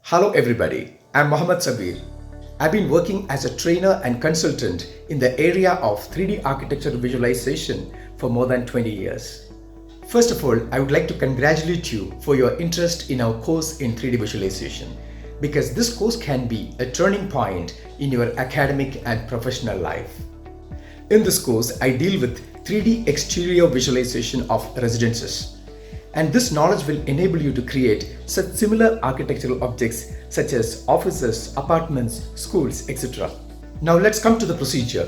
Hello everybody, I'm Mohammad Sabir. I've been working as a trainer and consultant in the area of 3D architecture visualization for more than 20 years. First of all, I would like to congratulate you for your interest in our course in 3D visualization, because this course can be a turning point in your academic and professional life. In this course, I deal with 3D exterior visualization of residences. And this knowledge will enable you to create such similar architectural objects such as offices, apartments, schools, etc. Now let's come to the procedure.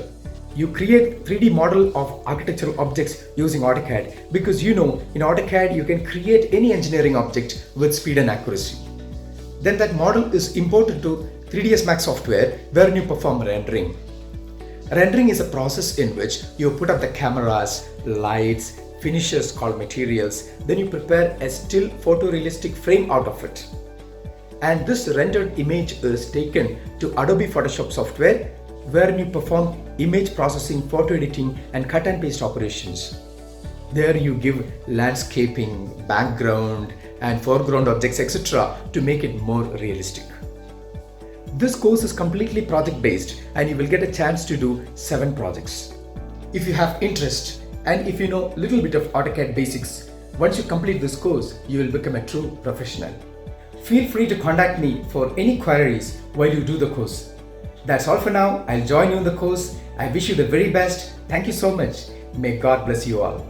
You create 3D model of architectural objects using Autocad because in Autocad you can create any engineering object with speed and accuracy. Then that model is imported to 3DSMAX software where you perform rendering. Rendering is a process in which you put up the cameras, lights, finishes called materials, then you prepare a still photorealistic frame out of it. And this rendered image is taken to Adobe Photoshop software where you perform image processing, photo editing and cut and paste operations. There you give landscaping, background and foreground objects etc. to make it more realistic. This course is completely project based and you will get a chance to do 7 projects. If you have interest and if you know a little bit of Autocad basics, once you complete this course, you will become a true professional. Feel free to contact me for any queries while you do the course. That's all for now. I'll join you in the course. I wish you the very best. Thank you so much. May God bless you all.